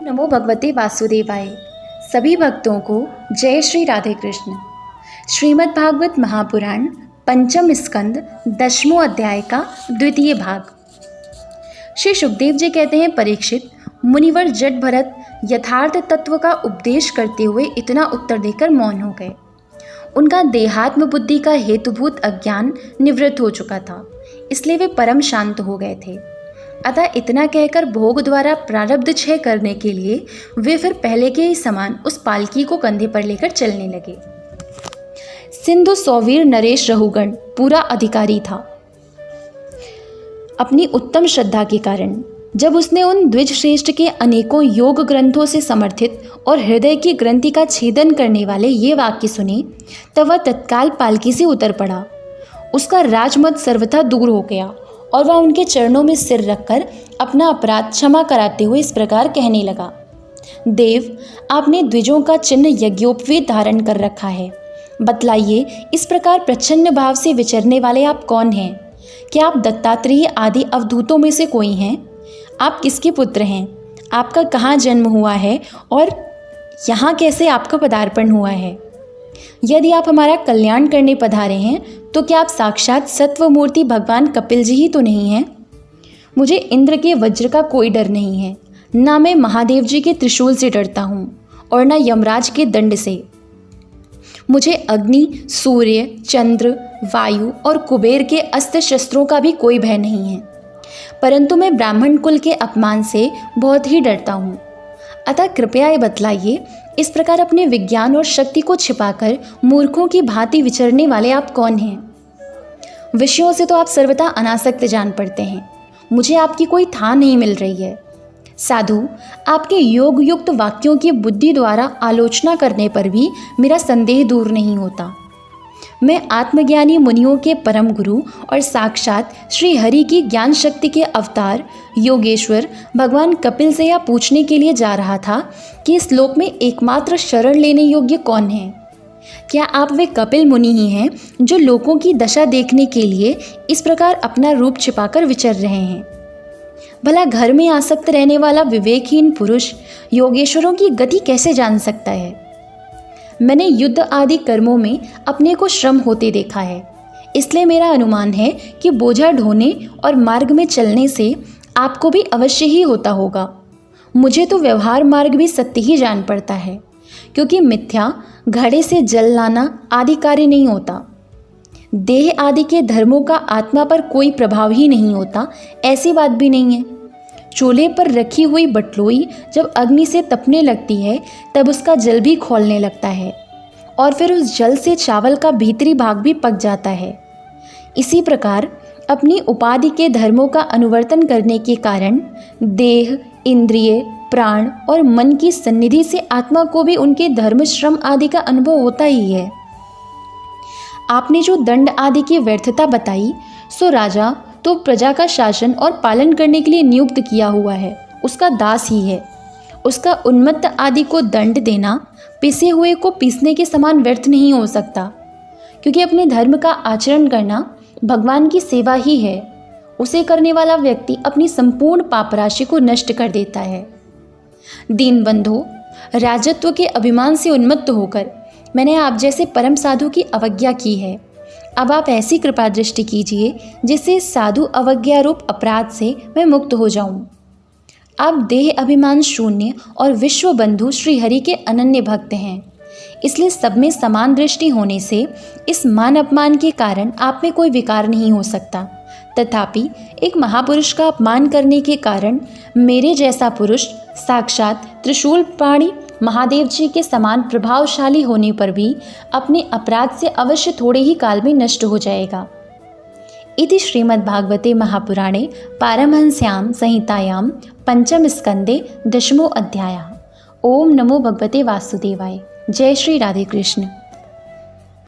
नमो भगवते वासुदेवाय। सभी भक्तों को जय श्री राधे कृष्ण। श्रीमद् भागवत महापुराण पंचम स्कंद 10वां अध्याय का द्वितीय भाग। श्री सुखदेव जी कहते हैं, परीक्षित, मुनिवर जट भरत यथार्थ तत्व का उपदेश करते हुए इतना उत्तर देकर मौन हो गए। उनका देहात्म बुद्धि का हेतुभूत अज्ञान निवृत्त हो चुका था, इसलिए वे परम शांत हो गए थे। अतः इतना कहकर भोग द्वारा प्रारब्ध क्षय करने के लिए वे फिर पहले के ही समान उस पालकी को कंधे पर लेकर चलने लगे। सिंधु सौवीर नरेश रहुगण पूरा अधिकारी था। अपनी उत्तम श्रद्धा के कारण जब उसने उन द्विज श्रेष्ठ के अनेकों योग ग्रंथों से समर्थित और हृदय की ग्रंथि का छेदन करने वाले ये वाक्य सुने, तब वह तत्काल पालकी से उतर पड़ा। उसका राजमद सर्वथा दूर हो गया और वह उनके चरणों में सिर रखकर अपना अपराध क्षमा कराते हुए इस प्रकार कहने लगा। देव, आपने द्विजों का चिन्ह यज्ञोपवीत धारण कर रखा है। बतलाइए, इस प्रकार प्रच्छन्न भाव से विचरने वाले आप कौन हैं? क्या आप दत्तात्रेय आदि अवधूतों में से कोई हैं? आप किसके पुत्र हैं? आपका कहाँ जन्म हुआ है और यहाँ कैसे आपका पदार्पण हुआ है? यदि आप हमारा कल्याण करने पधारे हैं तो क्या आप साक्षात सत्वमूर्ति भगवान कपिल जी ही तो नहीं हैं? मुझे इंद्र के वज्र का कोई डर नहीं है, ना मैं महादेव जी के त्रिशूल से डरता हूँ और ना यमराज के दंड से। मुझे अग्नि, सूर्य, चंद्र, वायु और कुबेर के अस्त्र शस्त्रों का भी कोई भय नहीं है, परंतु मैं ब्राह्मण कुल के अपमान से बहुत ही डरता हूँ। अतः कृपया ये बतलाइए, इस प्रकार अपने विज्ञान और शक्ति को छिपाकर मूर्खों की भांति विचरने वाले आप कौन हैं? विषयों से तो आप सर्वथा अनासक्त जान पड़ते हैं। मुझे आपकी कोई था नहीं मिल रही है। साधु, आपके योग युक्त वाक्यों की बुद्धि द्वारा आलोचना करने पर भी मेरा संदेह दूर नहीं होता। मैं आत्मज्ञानी मुनियों के परम गुरु और साक्षात श्री हरि की ज्ञान शक्ति के अवतार योगेश्वर भगवान कपिल से यह पूछने के लिए जा रहा था कि इस लोक में एकमात्र शरण लेने योग्य कौन है? क्या आप वे कपिल मुनि ही हैं जो लोगों की दशा देखने के लिए इस प्रकार अपना रूप छिपाकर विचर रहे हैं? भला घर में आसक्त रहने वाला विवेकहीन पुरुष योगेश्वरों की गति कैसे जान सकता है? मैंने युद्ध आदि कर्मों में अपने को श्रम होते देखा है, इसलिए मेरा अनुमान है कि बोझा ढोने और मार्ग में चलने से आपको भी अवश्य ही होता होगा। मुझे तो व्यवहार मार्ग भी सत्य ही जान पड़ता है, क्योंकि मिथ्या घड़े से जल लाना आदि कार्य नहीं होता। देह आदि के धर्मों का आत्मा पर कोई प्रभाव ही नहीं होता, ऐसी बात भी नहीं है। चूल्हे पर रखी हुई बटलोई जब अग्नि से तपने लगती है तब उसका जल भी खौलने लगता है और फिर उस जल से चावल का भीतरी भाग भी पक जाता है। इसी प्रकार अपनी उपाधि के धर्मों का अनुवर्तन करने के कारण देह, इंद्रिय, प्राण और मन की सन्निधि से आत्मा को भी उनके धर्म, श्रम आदि का अनुभव होता ही है। आपने जो दंड आदि की व्यर्थता बताई, सो राजा तो प्रजा का शासन और पालन करने के लिए नियुक्त किया हुआ है, उसका दास ही है। उसका उन्मत्त आदि को दंड देना पिसे हुए को पीसने के समान व्यर्थ नहीं हो सकता, क्योंकि अपने धर्म का आचरण करना भगवान की सेवा ही है। उसे करने वाला व्यक्ति अपनी संपूर्ण पाप राशि को नष्ट कर देता है। दीनबंधो, राजत्व के अभिमान से उन्मत्त होकर मैंने आप जैसे परम साधु की अवज्ञा की है। अब आप ऐसी कृपा दृष्टि कीजिए जिससे साधु अवज्ञा रूप अपराध से मैं मुक्त हो जाऊं। आप देह अभिमान शून्य और विश्व बंधु श्री हरि के अनन्य भक्त हैं, इसलिए सब में समान दृष्टि होने से इस मान अपमान के कारण आप में कोई विकार नहीं हो सकता। तथापि एक महापुरुष का अपमान करने के कारण मेरे जैसा पुरुष साक्षात त्रिशूल पाणी महादेव जी के समान प्रभावशाली होने पर भी अपने अपराध से अवश्य थोड़े ही काल में नष्ट हो जाएगा। इति श्रीमद्भागवते महापुराणे पारमहंस्यां संहितायां पंचम स्कंदे 10वां अध्यायः। ओम नमो भगवते वासुदेवाय। जय श्री राधे कृष्ण।